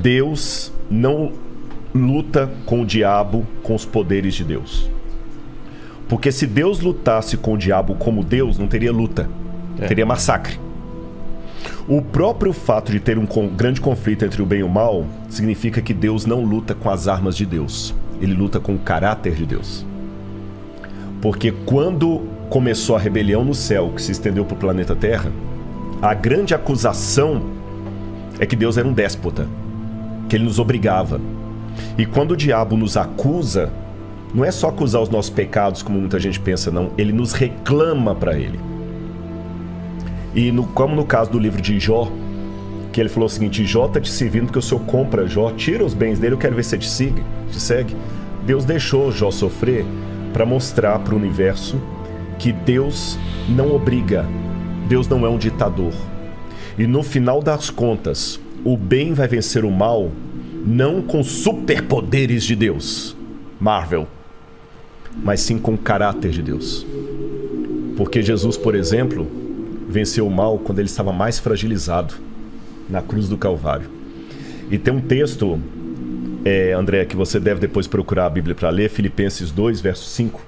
Deus não luta com o diabo com os poderes de Deus. Porque se Deus lutasse com o diabo como Deus, não teria luta, teria massacre. O próprio fato de ter um grande conflito entre o bem e o mal significa que Deus não luta com as armas de Deus. Ele luta com o caráter de Deus. Porque quando começou a rebelião no céu, que se estendeu para o planeta Terra, a grande acusação é que Deus era um déspota, que ele nos obrigava. E quando o diabo nos acusa, não é só acusar os nossos pecados, como muita gente pensa, não. Ele nos reclama para ele. E como no caso do livro de Jó, que ele falou o seguinte: Jó está te servindo porque o Senhor compra Jó, tira os bens dele, eu quero ver se você te segue. Deus deixou Jó sofrer para mostrar para o universo que Deus não obriga, Deus não é um ditador. E no final das contas, o bem vai vencer o mal, não com superpoderes de Deus, Marvel, mas sim com o caráter de Deus. Porque Jesus, por exemplo, venceu o mal quando ele estava mais fragilizado, na cruz do Calvário. E tem um texto, André, que você deve depois procurar a Bíblia para ler, Filipenses 2, verso 5,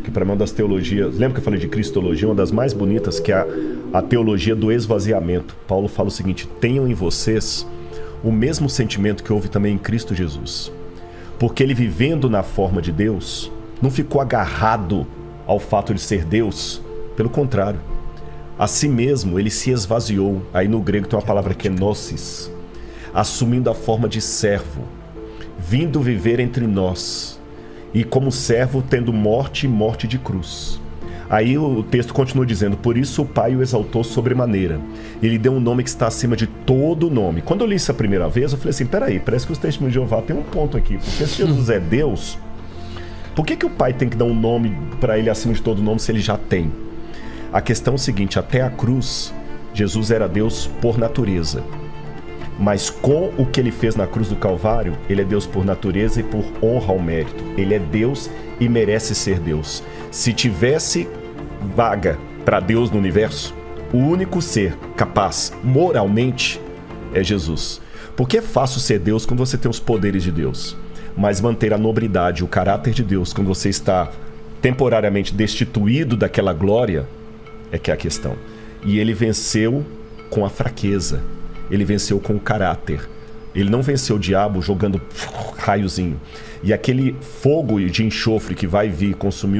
que para mim é uma das teologias, lembra que eu falei de cristologia, uma das mais bonitas, que é a teologia do esvaziamento. Paulo fala o seguinte: tenham em vocês o mesmo sentimento que houve também em Cristo Jesus. Porque ele, vivendo na forma de Deus, não ficou agarrado ao fato de ser Deus, pelo contrário, a si mesmo ele se esvaziou. Aí no grego tem uma palavra que é gnosis, assumindo a forma de servo, vindo viver entre nós, e como servo tendo morte e morte de cruz. Aí o texto continua dizendo: por isso o Pai o exaltou sobremaneira, ele deu um nome que está acima de todo nome. Quando eu li isso a primeira vez, eu falei assim: peraí, parece que os testemunhos de Jeová tem um ponto aqui, porque se Jesus é Deus, por que o Pai tem que dar um nome para ele acima de todo nome se ele já tem? A questão é o seguinte: até a cruz, Jesus era Deus por natureza. Mas com o que ele fez na cruz do Calvário, ele é Deus por natureza e por honra ao mérito. Ele é Deus e merece ser Deus. Se tivesse vaga para Deus no universo, o único ser capaz, moralmente, é Jesus. Porque é fácil ser Deus quando você tem os poderes de Deus. Mas manter a nobridade, o caráter de Deus, quando você está temporariamente destituído daquela glória, é que é a questão. E ele venceu com a fraqueza. Ele venceu com o caráter. Ele não venceu o diabo jogando raiozinho. E aquele fogo de enxofre que vai vir consumir